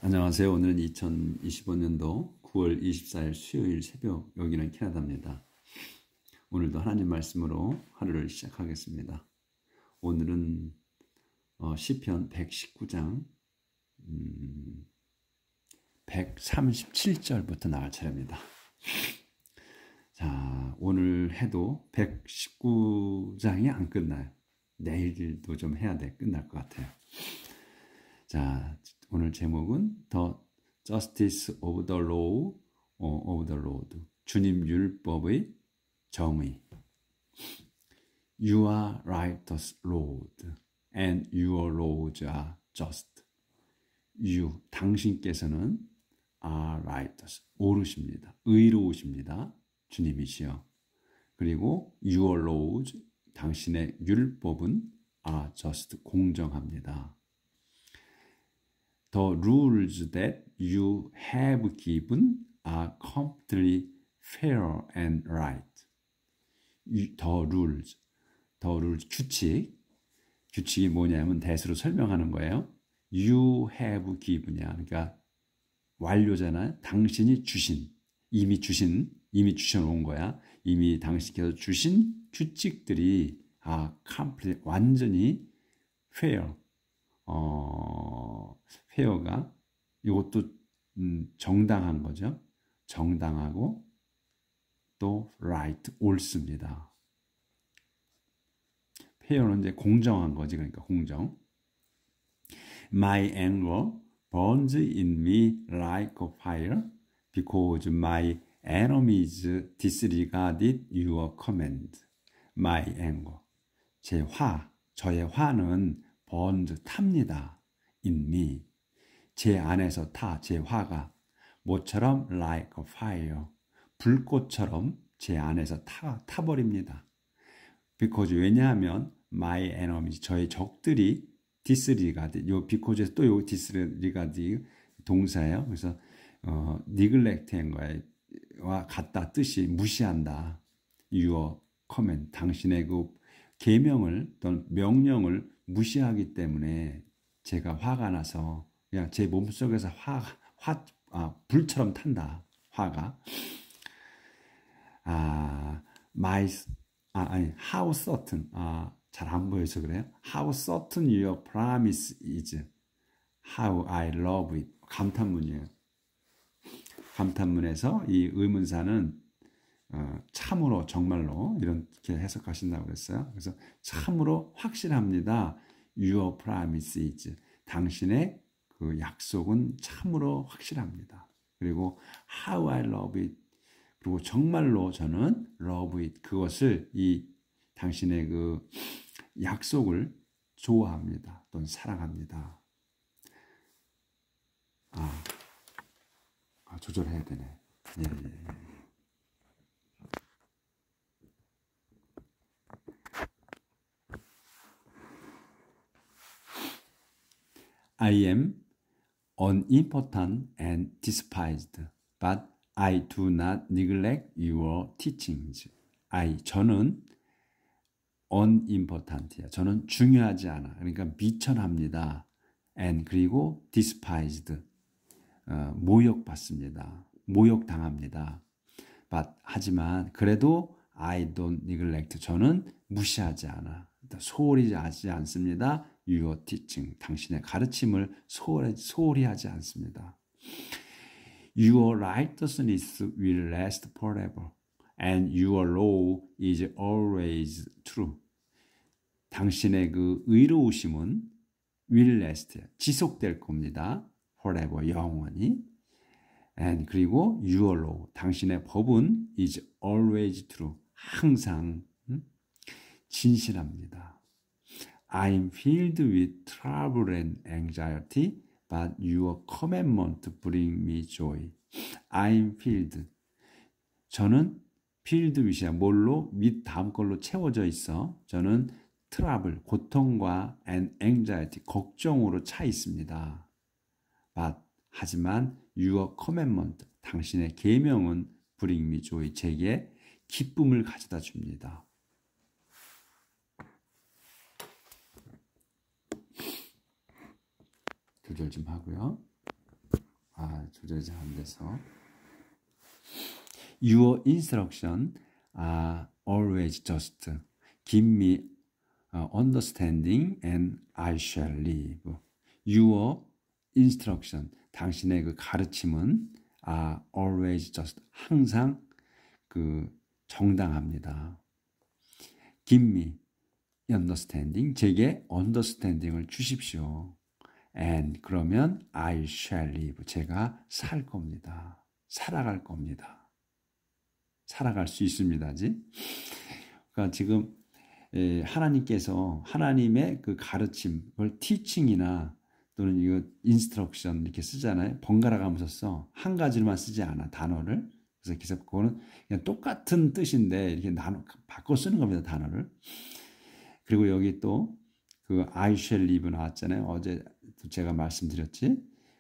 안녕하세요. 오늘은 2025년도 9월 24일 수요일 새벽, 여기는 캐나다입니다. 오늘도 하나님 말씀으로 하루를 시작하겠습니다. 오늘은 시편 119장 137절부터 나갈 차례입니다. 자, 오늘 해도 119장이 안 끝나요. 내일도 좀 해야 돼. 끝날 것 같아요. 자, 오늘 제목은 The Justice of the Law of the Lord. 주님 율법의 정의. You are righteous, Lord, and your laws are just. You, 당신께서는 are righteous, 옳으십니다. 의로우십니다. 주님이시여. 그리고 your laws, 당신의 율법은 are just, 공정합니다. The rules that you have given are completely fair and right. The rules, 규칙이 뭐냐면 대수로 설명하는 거예요. You have given이야. 그러니까 완료잖아요. 당신이 주신, 이미 주셔놓은 거야. 이미 당신께서 주신 규칙들이 complete, 완전히 fair. 페어가 이것도 정당한 거죠. 정당하고 또 right, 옳습니다. 페어는 이제 공정한 거지. 그러니까 공정. My anger burns in me like a fire because my enemies disregarded your command. My anger, 저의 화는 burns, 탑니다. in me, 제 안에서 제 화가 뭐처럼 like a fire, 불꽃처럼 제 안에서 타버립니다. because, 왜냐하면 my enemies, 저의 적들이 disregard, 요 because에서 또 요 disregard 동사예요. 그래서 neglect한 거와 같다, 뜻이 무시한다. your command, 당신의 그 계명을 또는 명령을 무시하기 때문에 제가 화가 나서 그냥 제 몸속에서 불처럼 탄다. 화가. How certain, 잘 안 보여서 그래요. How certain your promise is. How I love it. 감탄문이에요. 감탄문에서 이 의문사는 참으로, 정말로 이렇게 해석하신다고 그랬어요. 그래서 참으로 확실합니다. Your promise is. 당신의 그 약속은 참으로 확실합니다. 그리고 how I love it. 그리고 정말로 저는 love it. 그것을, 이 당신의 그 약속을 좋아합니다. 또는 사랑합니다. 조절해야 되네. 예. I am unimportant and despised, but I do not neglect your teachings. 저는 unimportant이야. 저는 중요하지 않아. 그러니까 미천합니다. and, 그리고 despised, 모욕받습니다. 모욕당합니다. but, 하지만 그래도 I don't neglect, 저는 무시하지 않아. 소홀히 하지 않습니다. Your teaching, 당신의 가르침을 소홀히 하지 않습니다. Your righteousness will last forever, and your law is always true. 당신의 그 의로우심은 will last, 지속될 겁니다. forever, 영원히. and, 그리고 your law, 당신의 법은 is always true, 항상 진실합니다. I'm filled with trouble and anxiety, but your commandment bring me joy. I'm filled. 저는 filled with이야. 뭘로? with 다음 걸로 채워져 있어. 저는 trouble, 고통과 and anxiety, 걱정으로 차 있습니다. but, 하지만 your commandment, 당신의 계명은 bring me joy, 제게 기쁨을 가져다 줍니다. 조절 좀 하고요. 조절이 잘 안 돼서. Your instruction are always just. Give me understanding and I shall live. Your instruction, 당신의 그 가르침은 are always just, 항상 그 정당합니다. Give me understanding, 제게 understanding을 주십시오. And 그러면 I shall live, 제가 살 겁니다. 살아갈 겁니다. 살아갈 수 있습니다지. 그러니까 지금 하나님께서 하나님의 그 가르침, 그걸 teaching이나 또는 이거 instruction 이렇게 쓰잖아요. 번갈아 가면서 써. 한 가지로만 쓰지 않아, 단어를. 그래서 그거는 그냥 똑같은 뜻인데 이렇게 바꿔 쓰는 겁니다, 단어를. 그리고 여기 또 그 I shall live 나왔잖아요. 어제 제가 말씀드렸지.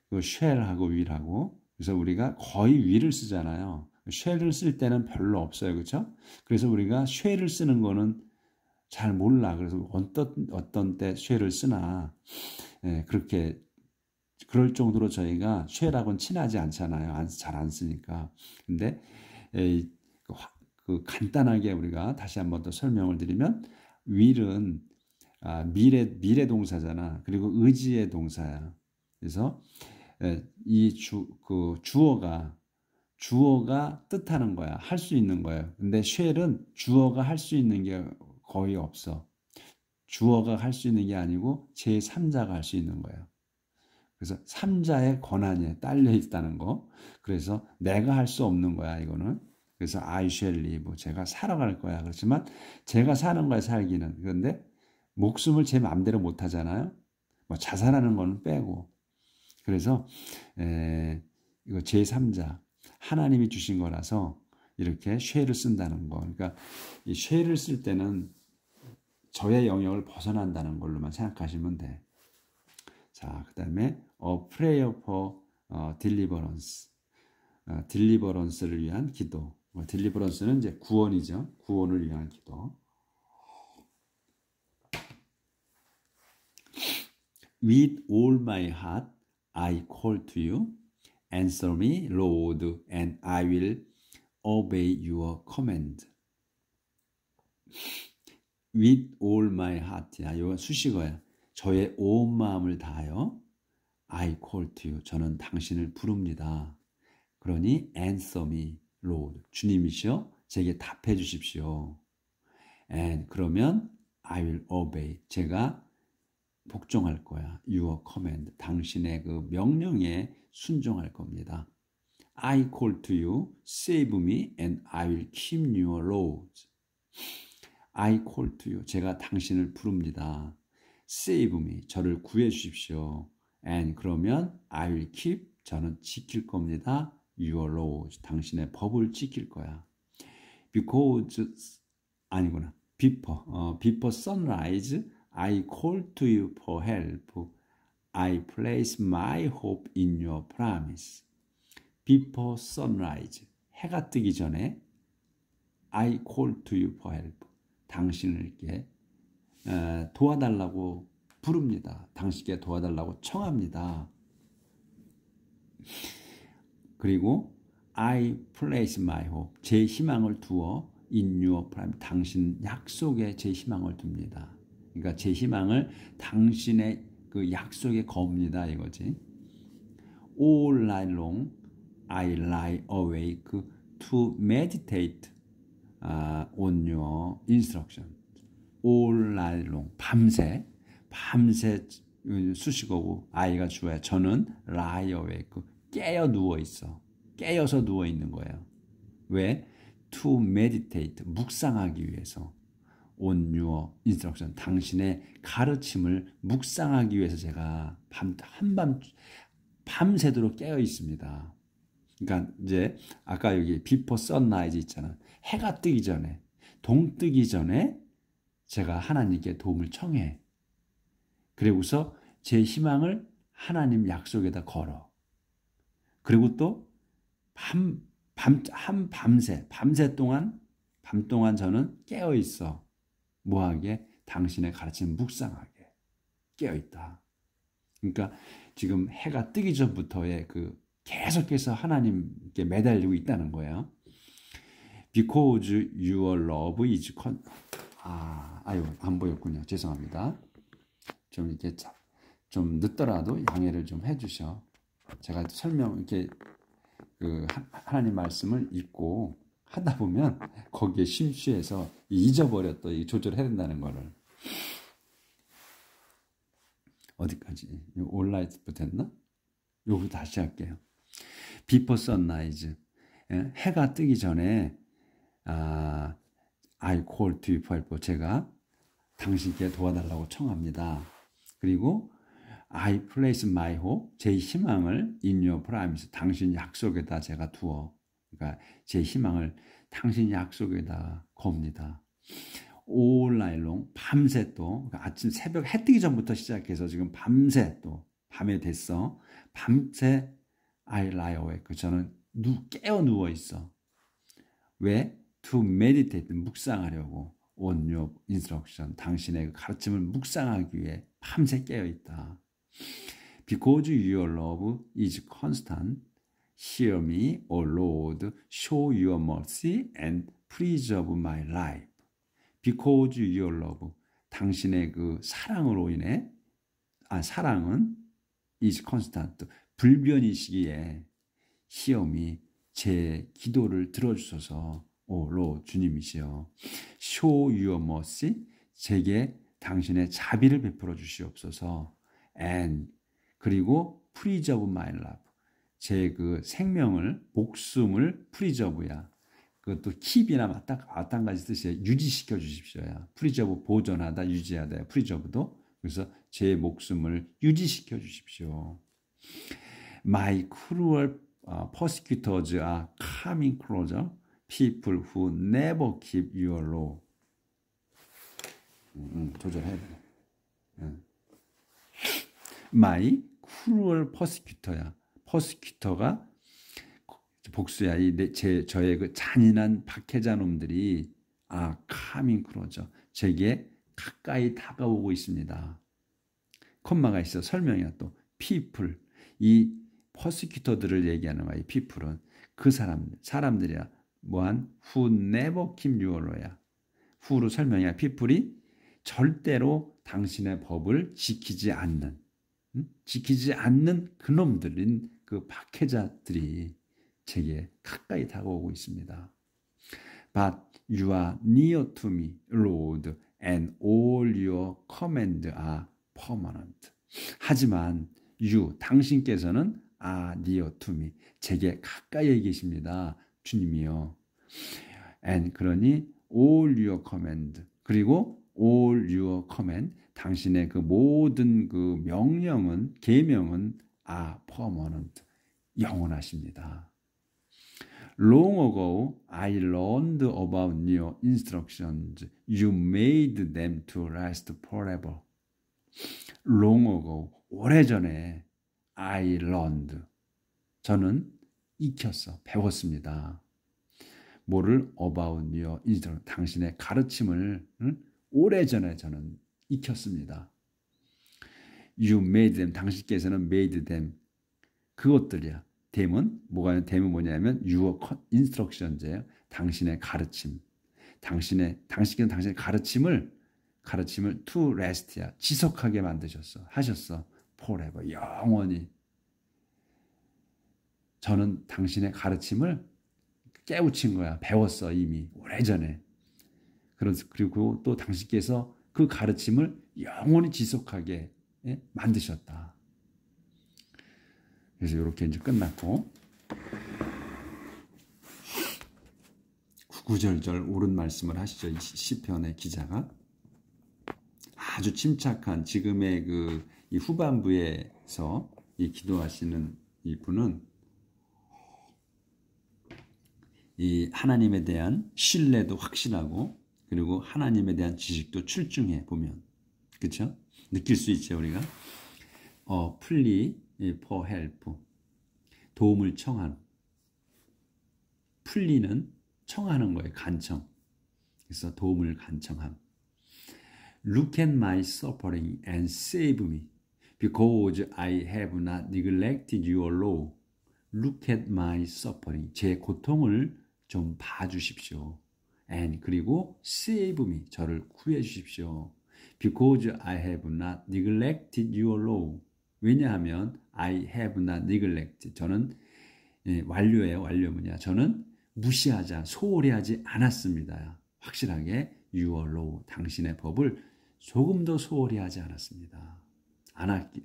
그 shall하고 will하고. 그래서 우리가 거의 will을 쓰잖아요. shall을 쓸 때는 별로 없어요. 그렇죠? 그래서 우리가 shall을 쓰는 거는 잘 몰라. 그래서 어떤 때 shall을 쓰나. 그렇게 그럴 정도로 저희가 shall하고는 친하지 않잖아요. 잘 안 쓰니까. 근데 그 간단하게 우리가 다시 한번 더 설명을 드리면 will은 미래 동사잖아. 그리고 의지의 동사야. 그래서 이 주어가 뜻하는 거야. 할 수 있는 거예요. 근데 shall은 주어가 할 수 있는 게 거의 없어. 주어가 할 수 있는 게 아니고 제3자가 할 수 있는 거예요. 그래서 3자의 권한이 딸려 있다는 거. 그래서 내가 할 수 없는 거야, 이거는. 그래서 I shall live, 제가 살아갈 거야. 그렇지만 제가 사는 거야, 살기는. 그런데 목숨을 제 마음대로 못 하잖아요. 뭐 자살하는 거는 빼고. 그래서 이거 제3자, 하나님이 주신 거라서 이렇게 shall을 쓴다는 거. 그러니까 이 shall을 쓸 때는 저의 영역을 벗어난다는 걸로만 생각하시면 돼. 자, 그 다음에 a prayer for deliverance. 딜리버런스를 위한 기도. 딜리버런스는 이제 구원이죠. 구원을 위한 기도. With all my heart I call to you. Answer me, Lord, and I will obey your command. With all my heart. 이건 수식어야. 저의 온 마음을 다하여 I call to you. 저는 당신을 부릅니다. 그러니 answer me, Lord. 주님이시여, 제게 답해 주십시오. And 그러면 I will obey. 제가 복종할 거야. Your command. 당신의 그 명령에 순종할 겁니다. I call to you, save me, and I will keep your laws. I call to you. 제가 당신을 부릅니다. Save me. 저를 구해 주십시오. And 그러면 I will keep. 저는 지킬 겁니다. Your laws. 당신의 법을 지킬 거야. Because 아니구나. Before sunrise, I call to you for help. I place my hope in your promise. Before sunrise. 해가 뜨기 전에 I call to you for help. 당신을 이렇게 도와달라고 부릅니다. 당신께 도와달라고 청합니다. 그리고 I place my hope. 제 희망을 두어 in your promise. 당신 약속에 제 희망을 둡니다. 그러니까 제 희망을 당신의 그 약속에 겁니다, 이거지. All night long I lie awake to meditate on your instruction. All night long. 밤새 수식어고 I가 주어야. 저는 lie awake. 깨어 누워 있어. 깨어서 누워 있는 거예요. 왜? To meditate. 묵상하기 위해서. On your instruction. 당신의 가르침을 묵상하기 위해서 제가 밤새도록 깨어 있습니다. 그러니까 이제 아까 여기 before sunrise 있잖아. 해가 뜨기 전에, 동 뜨기 전에 제가 하나님께 도움을 청해. 그리고서 제 희망을 하나님 약속에다 걸어. 그리고 또 밤새 동안 저는 깨어 있어. 뭐하게? 당신의 가르침 묵상하게 깨어 있다. 그러니까 지금 해가 뜨기 전부터의 그 계속해서 하나님께 매달리고 있다는 거예요. Because your love is 안 보였군요. 죄송합니다. 좀 이렇게 좀 늦더라도 양해를 좀 해주셔. 제가 설명 이렇게 그 하나님 말씀을 읽고 하다 보면 거기에 심취해서 잊어버려 또 조절해야 된다는 거를. 어디까지? 올라이트부터 했나? 요거 다시 할게요. Before sunrise. 해가 뜨기 전에 I call to you for help. 제가 당신께 도와달라고 청합니다. 그리고 I place my hope. 제 희망을 in your promise. 당신 약속에다 제가 두어. 그러니까 제 희망을 당신 약속에다 겁니다. All night long. 밤새 또 그러니까 아침 새벽 해 뜨기 전부터 시작해서 지금 밤새 또 밤에 됐어. 밤새 I lie awake. 저는 깨어 누워 있어. 왜? To meditate. 묵상하려고. On your instruction. 당신의 가르침을 묵상하기 위해 밤새 깨어 있다. Because your love is constant. Hear me, O Lord. Show your mercy and preserve my life. Because your love. 당신의 그 사랑으로 인해 사랑은 is constant. 불변이시기에 Hear me. 제 기도를 들어주소서. 오 Lord 주님이시여. Show your mercy. 제게 당신의 자비를 베풀어 주시옵소서. And 그리고 preserve my life. 제 그 생명을 목숨을 preserve야. 그것도 keep이나 마찬가지 뜻이에요. 유지시켜 주십시오야. preserve 보존하다 유지하다. preserve도 그래서 제 목숨을 유지시켜 주십시오. My cruel persecutors are coming closer. People who never keep your law. 조절해야 돼. My cruel persecutor야. persecutor가 복수야. 저의 그 잔인한 박해자 놈들이 coming closer. 제게 가까이 다가오고 있습니다. 콤마가 있어. 설명이야 또. people. 이 퍼시큐터들을 얘기하는 거야. 이 people은 그 사람들이야. 뭐한 who never keep your law야. who로 설명이야. people이 절대로 당신의 법을 지키지 않는 그놈들인 그 박해자들이 제게 가까이 다가오고 있습니다. But you are near to me, Lord, and all your commands are permanent. 하지만 당신께서는 near to me. 제게 가까이 계십니다. 주님이요. And 그러니 all your command. 그리고 all your command. 당신의 그 모든 그 계명은 permanent. 영원하십니다. Long ago, I learned about your instructions. You made them to last forever. Long ago, 오래전에 I learned. 저는 익혔어, 배웠습니다. 뭐를 about your instruction. 당신의 가르침을 오래전에 저는 익혔습니다. You made them. 당신께서는 made them. 그것들이야. them은 뭐냐면 your instructions예요. 당신의 가르침. 당신께서는 당신의 가르침을 to last야. 지속하게 하셨어. forever. 영원히. 저는 당신의 가르침을 깨우친 거야. 배웠어 이미 오래전에. 그리고 또 당신께서 그 가르침을 영원히 지속하게 만드셨다. 그래서 이렇게 이제 끝났고 9절절 옳은 말씀을 하시죠. 이 시편의 기자가 아주 침착한 지금의 이 후반부에서 이 기도하시는 이 분은 이 하나님에 대한 신뢰도 확실하고 그리고 하나님에 대한 지식도 출중해 보면 그렇죠? 느낄 수 있죠 우리가. 플리 for help. 도움을 청한. 플리는 청하는 거예요. 간청. 그래서 도움을 간청함. Look at my suffering and save me because I have not neglected your law. look at my suffering. 제 고통을 좀 봐주십시오. And 그리고 save me. 저를 구해 주십시오. Because I have not neglected your law. 왜냐하면 I have not neglected. 저는 완료예요. 완료문이야. 저는 무시하자, 소홀히 하지 않았습니다. 확실하게 your law. 당신의 법을 조금도 소홀히 하지 않았습니다.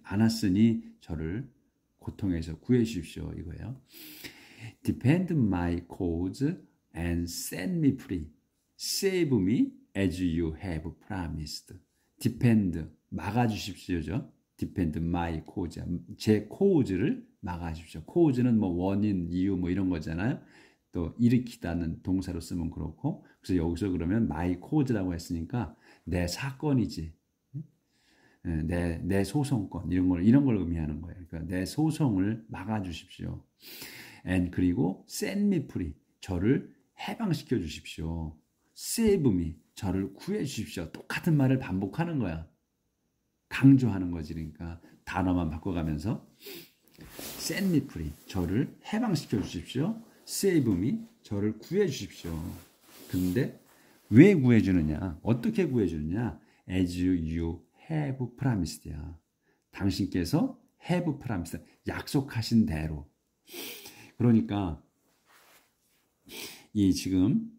않았으니 저를 고통에서 구해 주십시오. 이거예요. Defend my cause and set me free. Save me as you have promised. Defend, 막아주십시오죠. Defend my cause. 제 cause를 막아주십시오. cause는 뭐 원인, 이유 뭐 이런 거잖아요. 또 일으키다는 동사로 쓰면 그렇고, 그래서 여기서 그러면 my cause라고 했으니까 내 사건이지. 내 소송권 이런 걸 의미하는 거예요. 그러니까 내 소송을 막아주십시오. And 그리고 set me free. 저를 해방시켜 주십시오. Save me. 저를 구해 주십시오. 똑같은 말을 반복하는 거야. 강조하는 거지. 그러니까 단어만 바꿔가면서 set me free. 저를 해방시켜 주십시오. Save me. 저를 구해 주십시오. 근데 왜 구해 주느냐? 어떻게 구해 주느냐? As you have promised야. 당신께서 have promised. 약속하신 대로. 그러니까 이 지금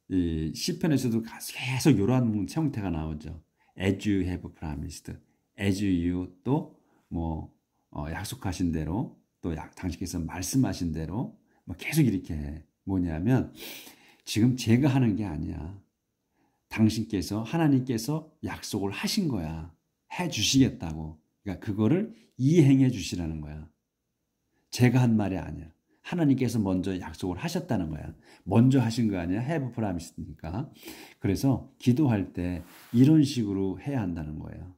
이 시편에서도 계속 이러한 형태가 나오죠. As you have promised. As you 또 뭐 약속하신 대로 또 당신께서 말씀하신 대로 뭐 계속 이렇게 해. 뭐냐면 지금 제가 하는 게 아니야. 당신께서 하나님께서 약속을 하신 거야. 해 주시겠다고. 그러니까 그거를 이행해 주시라는 거야. 제가 한 말이 아니야. 하나님께서 먼저 약속을 하셨다는 거야. 먼저 하신 거 아니야. have promised니까. 그래서 기도할 때 이런 식으로 해야 한다는 거예요.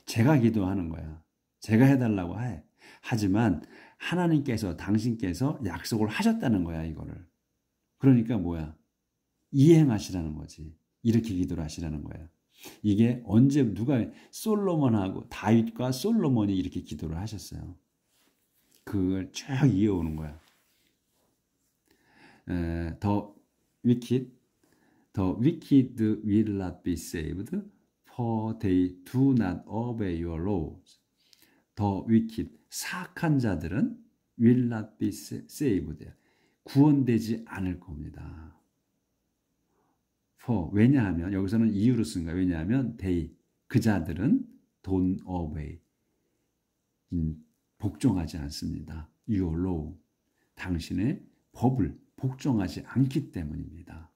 제가 기도하는 거야. 제가 해달라고 해. 하지만 하나님께서 당신께서 약속을 하셨다는 거야. 이거를. 그러니까 뭐야. 이행하시라는 거지. 이렇게 기도를 하시라는 거예요. 이게 언제 누가 솔로몬하고 다윗과 솔로몬이 이렇게 기도를 하셨어요. 그걸 쭉 이어오는 거야. The wicked will not be saved, for they do not obey your laws. The wicked, 사악한 자들은 will not be saved, 구원되지 않을 겁니다. For, 왜냐하면 여기서는 이유로 쓴 거야. 왜냐하면 they, 그 자들은 don't obey, 복종하지 않습니다. Your law, 당신의 법을 복종하지 않기 때문입니다.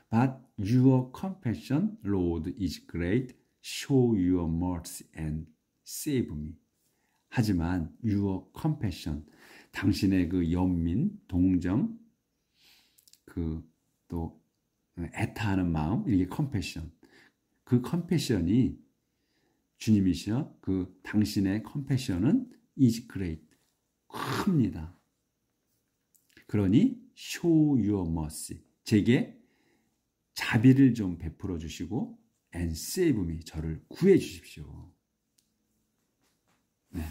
But your compassion, Lord, is great. Show your mercy and save me. 하지만 your compassion, 당신의 그 연민, 동정, 그 또 애타하는 마음, 이게 compassion. 그 compassion이 주님이시여, 그 당신의 compassion은 is great. 큽니다. 그러니 show your mercy. 제게 자비를 좀 베풀어 주시고 and save me. 저를 구해 주십시오. 네,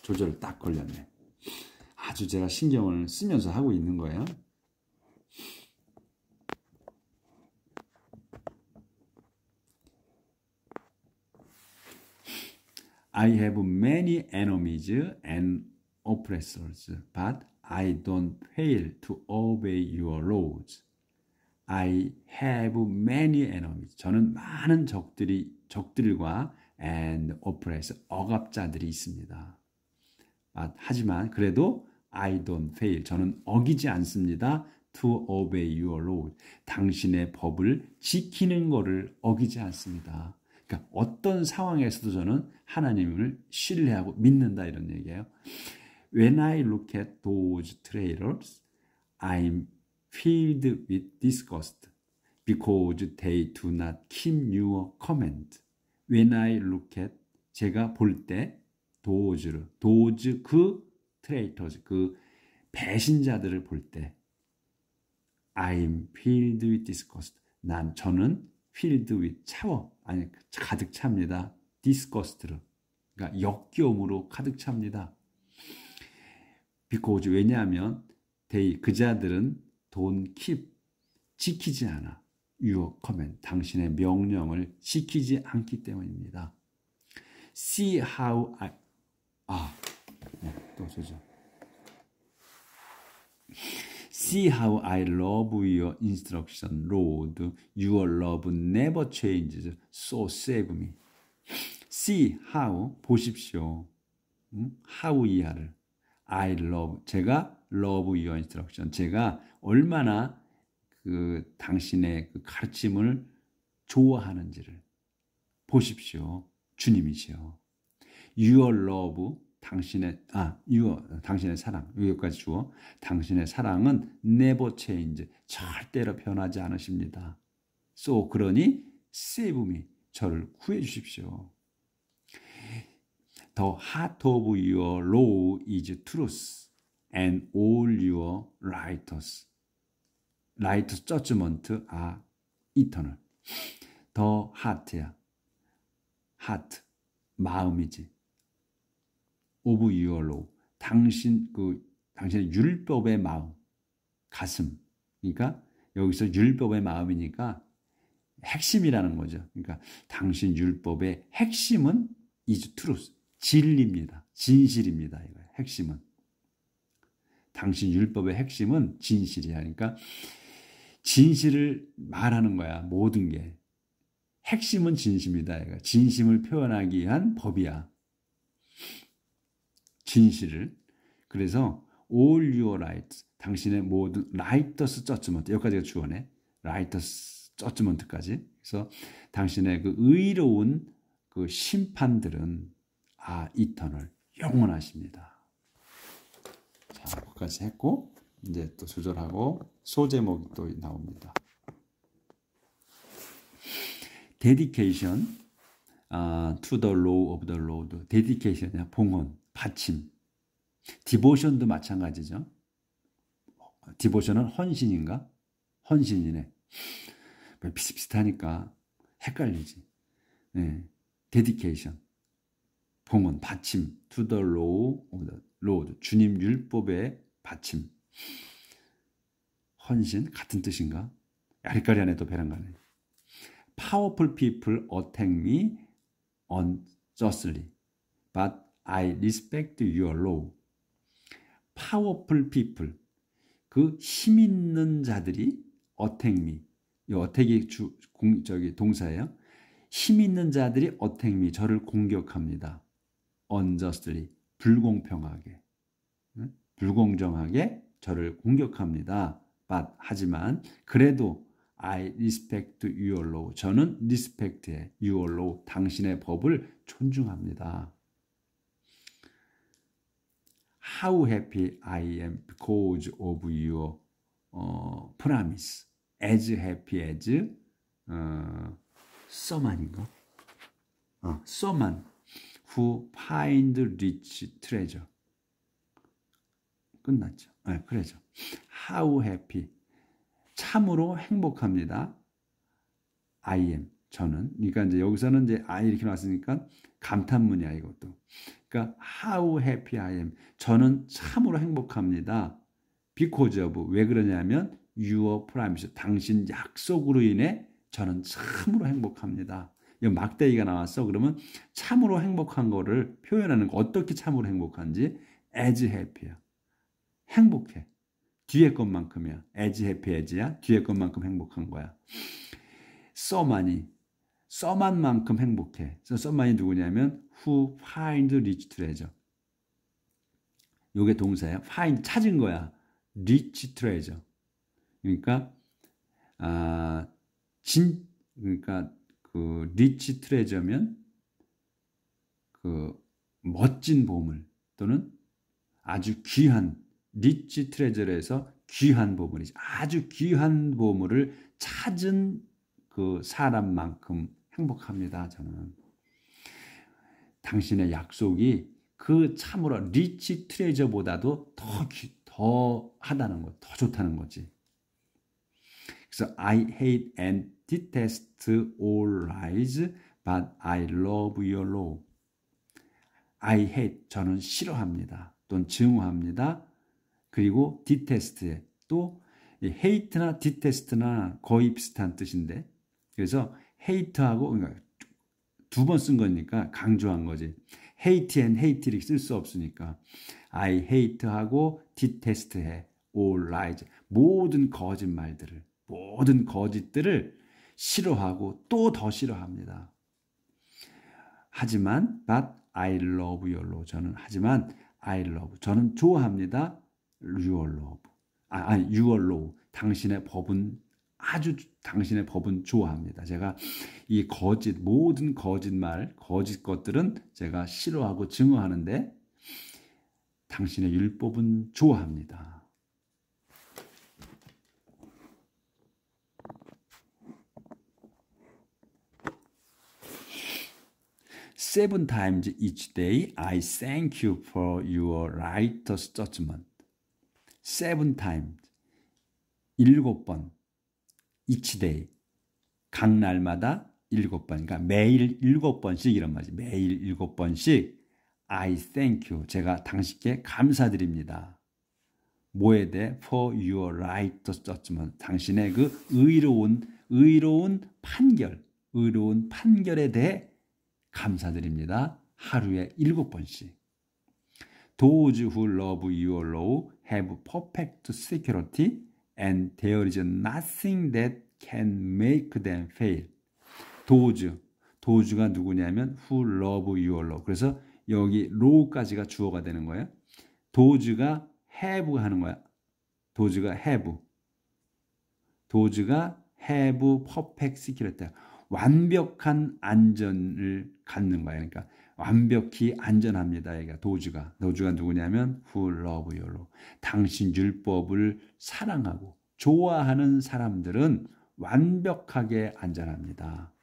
조절 딱 걸렸네. 아주 제가 신경을 쓰면서 하고 있는 거예요. I have many enemies and oppressors, but I don't fail to obey your laws. I have many enemies. 저는 많은 적들과 and oppressors, 억압자들이 있습니다. 하지만 그래도 I don't fail. 저는 어기지 않습니다. To obey your law. 당신의 법을 지키는 것을 어기지 않습니다. 그러니까 어떤 상황에서도 저는 하나님을 신뢰하고 믿는다 이런 얘기예요. When I look at those traitors, I'm filled with disgust because they do not keep your command. When I look at, 제가 볼 때 those 그 traitors, 그 배신자들을 볼 때 I'm filled with disgust. 저는 filled with 가득 찹니다. disgust로. 그러니까 역겨움으로 가득 찹니다. because 왜냐하면 그자들은 don't keep 지키지 않아. your command 당신의 명령을 지키지 않기 때문입니다. See how 또 저죠. See how I love your instruction, Lord. Your love never changes. So save me. See how 보십시오. how 이하를 I love 제가 love your instruction 제가 얼마나 그 당신의 그 가르침을 좋아하는지를 보십시오. 주님이시여. Your love 당신의 사랑 여기까지 주어 당신의 사랑은 never change 절대로 변하지 않으십니다. So 그러니 save me 저를 구해 주십시오. The heart of your law is truth and all your righteous judgment are eternal. The heart야. heart 마음이지. of your law 당신의 율법의 마음 가슴. 그러니까 여기서 율법의 마음이니까 핵심이라는 거죠. 그러니까 당신 율법의 핵심은 is truth 진리입니다. 진실입니다. 이거예요. 핵심은 당신 율법의 핵심은 진실이야. 그러니까 진실을 말하는 거야. 모든 게 핵심은 진심이다. 이거. 진심을 표현하기 위한 법이야. 진실을. 그래서 all your rights 당신의 모든 righteous judgment 여기까지가 주어네. righteous judgment까지. 그래서 당신의 그 의로운 그 심판들은 eternal 영원하십니다. 자, 거기까지 했고 이제 또 조절하고 소제목이 또 나옵니다. Dedication to the law of the Lord. Dedication이야 봉헌, 바침. Devotion도 마찬가지죠. Devotion은 헌신인가? 헌신이네. 비슷비슷하니까 헷갈리지. 네. Dedication. 봉헌, 바침. To the law of the Lord. 주님 율법의 바침. 헌신 같은 뜻인가? 야리까리 안에 또 배랑가네. Powerful people attack me unjustly, but I respect your law. Powerful people, 그 힘 있는 자들이 attack me. 이 attack이 동사예요. 힘 있는 자들이 attack me, 저를 공격합니다. unjustly, 불공평하게, 불공정하게 저를 공격합니다. But 하지만 그래도 I respect your law. 저는 respect해 your law. 당신의 법을 존중합니다. How happy I am because of your promise. As happy as someone인가? someone who find rich treasure. 끝났죠. 그래죠. How happy. 참으로 행복합니다. I am. 저는. 그러니까 이제 여기서는 이제 I 이렇게 나왔으니까 감탄문이야, 이것도. 그러니까 how happy I am. 저는 참으로 행복합니다. Because of. 왜 그러냐면 your promise. 당신 약속으로 인해 저는 참으로 행복합니다. 이 막대기가 나왔어. 그러면 참으로 행복한 거를 표현하는 거. 어떻게 참으로 행복한지 as happy야. 행복해. 뒤에 것만큼이야. as happy as야. 뒤에 것만큼 행복한 거야. 써만만큼 행복해. 써만이 누구냐면 who find rich treasure. 요게 동사야. find 찾은 거야. rich treasure. 그러니까 그러니까 그 rich treasure면 그 멋진 보물 또는 아주 귀한 리치 트레저에서 귀한 보물이지. 아주 귀한 보물을 찾은 그 사람만큼 행복합니다. 저는. 당신의 약속이 그 참으로 리치 트레저보다도 더 하다는 거, 더 좋다는 거지. 그래서 I hate and detest all lies, but I love your law. I hate, 저는 싫어합니다. 또는 증오합니다. 그리고 detest에 또 hate나 detest나 거의 비슷한 뜻인데 그래서 hate하고 그러니까 두 번 쓴 거니까 강조한 거지. hate and hate를 쓸 수 없으니까 I hate하고 detest해 all lies 모든 거짓말들을 모든 거짓들을 싫어하고 또 더 싫어합니다. 하지만 but I love your law 저는 하지만 I love 저는 좋아합니다. your love your law 당신의 법은 아주 당신의 법은 좋아합니다. 제가 이 거짓 모든 거짓말 거짓 것들은 제가 싫어하고 증오하는데 당신의 율법은 좋아합니다. Seven times each day I thank you for your righteous judgment. Seven times 7번 each day 각 날마다 7번 그러니까 매일 7번씩 이런 말이지. 매일 7번씩 I thank you 제가 당신께 감사드립니다. 뭐에 대해? For your righteous judgment 당신의 그 의로운 판결에 대해 감사드립니다. 하루에 7번씩. Those who love your law have perfect security and there is nothing that can make them fail. Those가 누구냐면 who love your law. 그래서 여기 law까지가 주어가 되는 거예요. Those가 have 하는 거야. Those가 have perfect security. 완벽한 안전을 갖는 거예요. 그러니까 완벽히 안전합니다. 얘가 도주가 누구냐면 who love your law. 당신 율법을 사랑하고 좋아하는 사람들은 완벽하게 안전합니다.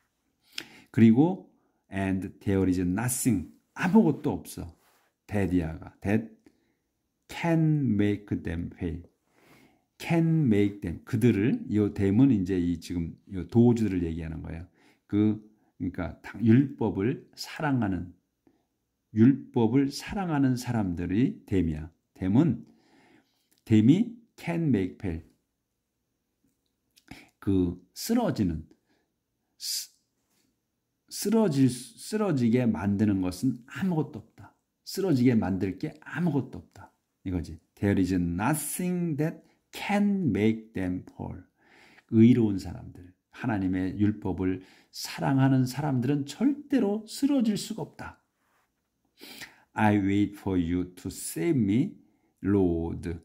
그리고 and there is nothing 아무것도 없어. that can make them fail. can make them 그들을 이 them은 이제 이 지금 이 도주들을 얘기하는 거예요. 그러니까 율법을 사랑하는 사람들이 them이야. them이 can make fail. 쓰러지게 만드는 것은 아무것도 없다. 쓰러지게 만들 게 아무것도 없다. 이거지. There is nothing that can make them fall. 의로운 사람들, 하나님의 율법을 사랑하는 사람들은 절대로 쓰러질 수가 없다. I wait for you to save me, Lord,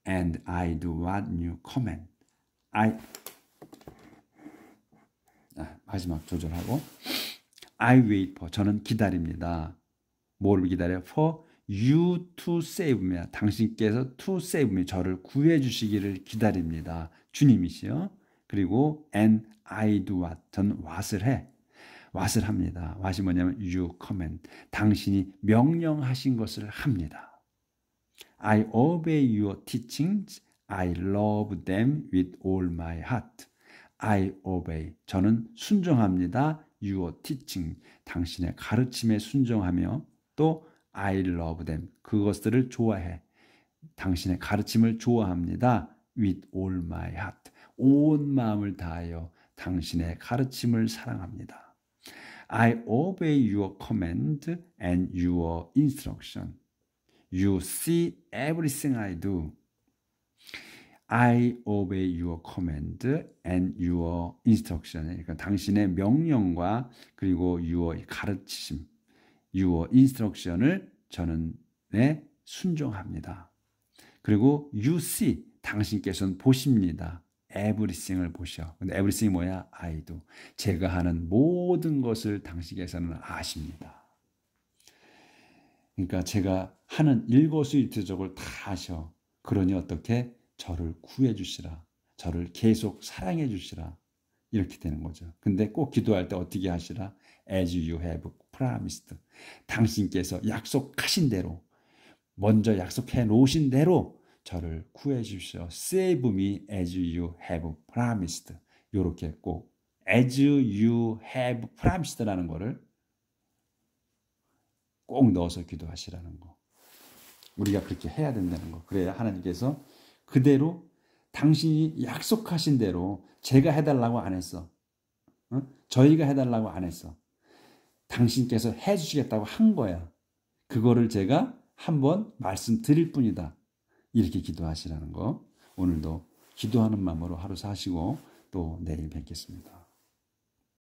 and I do what you command. 마지막 조절하고 I wait for 저는 기다립니다. 뭐를 기다려요? For you to save me. 당신께서 to save me. 저를 구해 주시기를 기다립니다. 주님이시요. 그리고 and I do what. 저는 what을 합니다. what이 뭐냐면 you command. 당신이 명령하신 것을 합니다. I obey your teachings. I love them with all my heart. I obey. 저는 순종합니다. Your teaching. 당신의 가르침에 순종하며 또 I love them. 그것들을 좋아해. 당신의 가르침을 좋아합니다. With all my heart. 온 마음을 다하여 당신의 가르침을 사랑합니다. I obey your command and your instruction. You see everything I do. I obey your command and your instruction. 그러니까 당신의 명령과 그리고 your 가르침, your instruction을 저는 순종합니다. 그리고 you see, 당신께서는 보십니다. everything을 보셔. 근데 everything이 뭐야? I do. 제가 하는 모든 것을 당신께서는 아십니다. 그러니까 제가 하는 일거수일투족을 다 아셔. 그러니 어떻게? 저를 구해 주시라. 저를 계속 사랑해 주시라. 이렇게 되는 거죠. 근데 꼭 기도할 때 어떻게 하시라? As you have promised. 당신께서 약속하신 대로, 먼저 약속해 놓으신 대로 저를 구해 주십시오. Save me as you have promised. 이렇게 꼭 as you have promised라는 거를 꼭 넣어서 기도하시라는 거. 우리가 그렇게 해야 된다는 거. 그래야 하나님께서 그대로 당신이 약속하신 대로 제가 해달라고 안 했어. 저희가 해달라고 안 했어. 당신께서 해주시겠다고 한 거야. 그거를 제가 한번 말씀드릴 뿐이다. 이렇게 기도하시라는 거. 오늘도 기도하는 마음으로 하루 사시고 또 내일 뵙겠습니다.